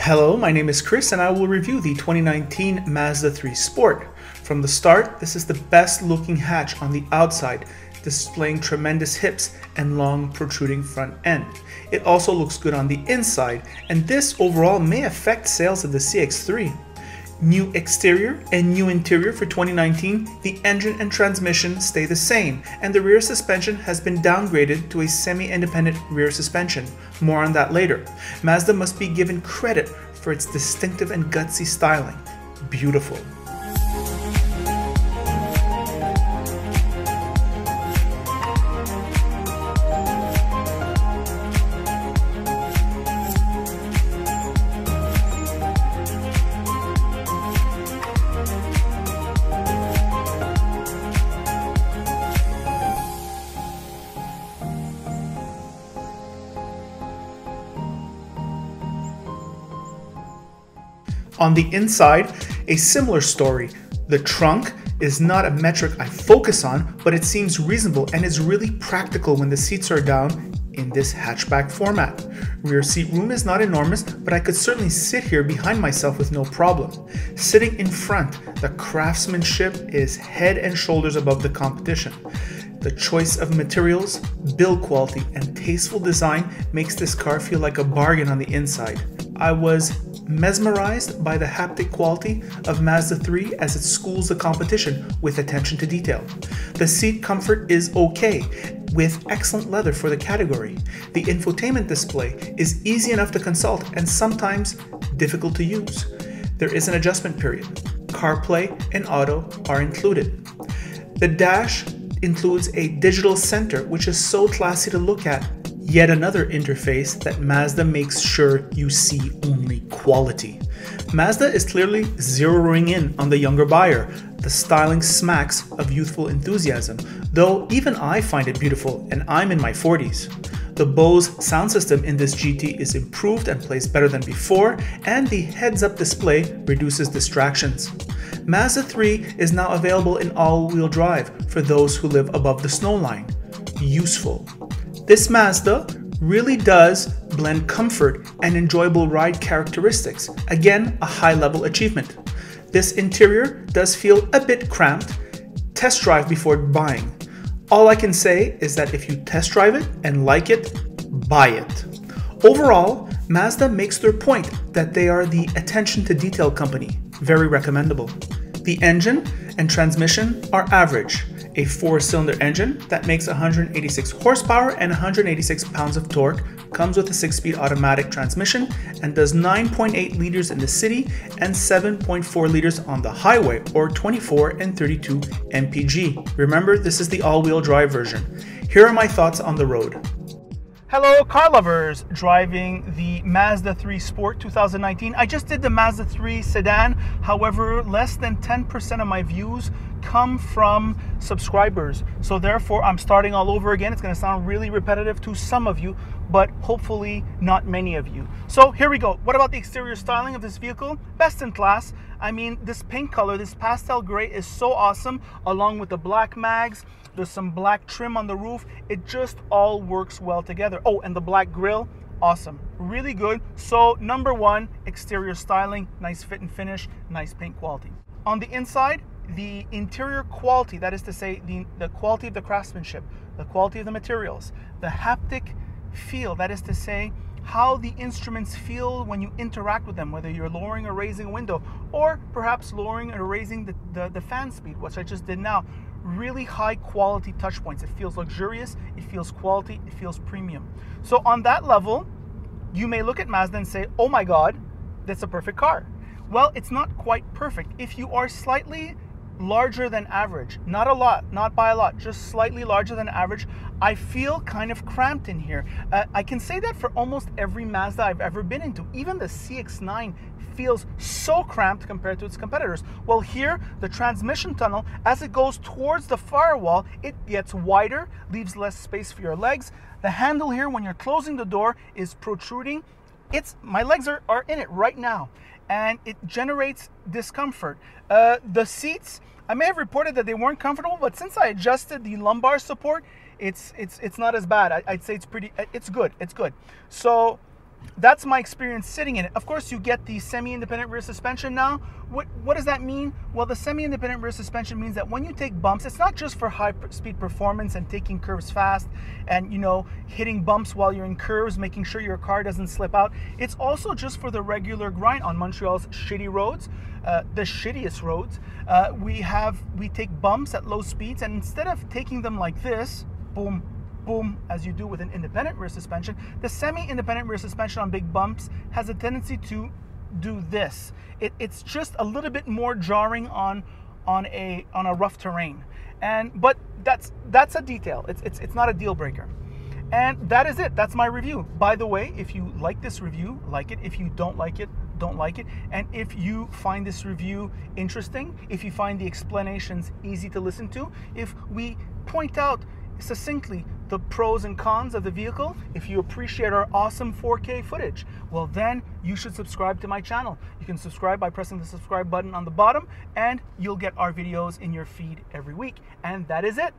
Hello, my name is Chris and I will review the 2019 Mazda 3 Sport. From the start, this is the best looking hatch on the outside, displaying tremendous hips and long protruding front end. It also looks good on the inside, and this overall may affect sales of the CX-3. New exterior and new interior for 2019, the engine and transmission stay the same, and the rear suspension has been downgraded to a semi-independent rear suspension. More on that later. Mazda must be given credit for its distinctive and gutsy styling. Beautiful. On the inside, a similar story. The trunk is not a metric I focus on, but it seems reasonable and is really practical when the seats are down in this hatchback format. Rear seat room is not enormous, but I could certainly sit here behind myself with no problem. Sitting in front, the craftsmanship is head and shoulders above the competition. The choice of materials, build quality, and tasteful design makes this car feel like a bargain on the inside. I was mesmerized by the haptic quality of Mazda 3 as it schools the competition with attention to detail. The seat comfort is okay, with excellent leather for the category. The infotainment display is easy enough to consult and sometimes difficult to use. There is an adjustment period. CarPlay and Auto are included. The dash includes a digital center, which is so classy to look at. Yet another interface that Mazda makes sure you see only quality. Mazda is clearly zeroing in on the younger buyer. The styling smacks of youthful enthusiasm, though even I find it beautiful and I'm in my 40s. The Bose sound system in this GT is improved and plays better than before, and the heads-up display reduces distractions. Mazda 3 is now available in all-wheel drive for those who live above the snow line. Useful. This Mazda really does blend comfort and enjoyable ride characteristics. Again, a high-level achievement. This interior does feel a bit cramped. Test drive before buying. All I can say is that if you test drive it and like it, buy it. Overall, Mazda makes their point that they are the attention to detail company. Very recommendable. The engine and transmission are average. A 4-cylinder engine that makes 186 horsepower and 186 pounds of torque, comes with a 6-speed automatic transmission and does 9.8 liters in the city and 7.4 liters on the highway, or 24 and 32 mpg. Remember, this is the all-wheel drive version. Here are my thoughts on the road. Hello car lovers driving the Mazda 3 Sport 2019. I just did the Mazda 3 sedan. However, less than 10% of my views come from subscribers. So therefore, I'm starting all over again. It's going to sound really repetitive to some of you, but hopefully not many of you. So here we go. What about the exterior styling of this vehicle? Best in class. I mean, this paint color, this pastel gray is so awesome, along with the black mags. There's some black trim on the roof. It just all works well together. Oh, and the black grille, awesome. Really good. So number one, exterior styling, nice fit and finish, nice paint quality. On the inside, the interior quality, that is to say, the quality of the craftsmanship, the quality of the materials, the haptic feel, that is to say, how the instruments feel when you interact with them, whether you're lowering or raising a window, or perhaps lowering or raising the fan speed, which I just did now. Really high quality touch points. It feels luxurious, it feels quality, it feels premium. So on that level, you may look at Mazda and say, oh my God, that's a perfect car. Well, it's not quite perfect. If you are slightly larger than average, not a lot, not by a lot, just slightly larger than average, I feel kind of cramped in here. I can say that for almost every Mazda I've ever been into. Even the CX-9 feels so cramped compared to its competitors. Well, here, the transmission tunnel, as it goes towards the firewall, it gets wider, leaves less space for your legs. The handle here, when you're closing the door, is protruding. My legs are in it right now, and it generates discomfort. The seats, I may have reported that they weren't comfortable, but since I adjusted the lumbar support, it's not as bad. I'd say it's good. So that's my experience sitting in it. Of course, you get the semi-independent rear suspension now. What does that mean? Well, the semi-independent rear suspension means that when you take bumps, it's not just for high-speed performance and taking curves fast and, you know, hitting bumps while you're in curves, making sure your car doesn't slip out. It's also just for the regular grind on Montreal's shitty roads, the shittiest roads. We take bumps at low speeds, and instead of taking them like this, boom, boom, as you do with an independent rear suspension, the semi-independent rear suspension on big bumps has a tendency to do this. It's just a little bit more jarring on a rough terrain, but that's a detail. It's not a deal breaker. And that is it. That's my review. By the way, if you like this review, like it. If you don't like it, don't like it. And if you find this review interesting, if you find the explanations easy to listen to, if we point out succinctly the pros and cons of the vehicle, if you appreciate our awesome 4K footage, well then you should subscribe to my channel. You can subscribe by pressing the subscribe button on the bottom, and you'll get our videos in your feed every week. And that is it.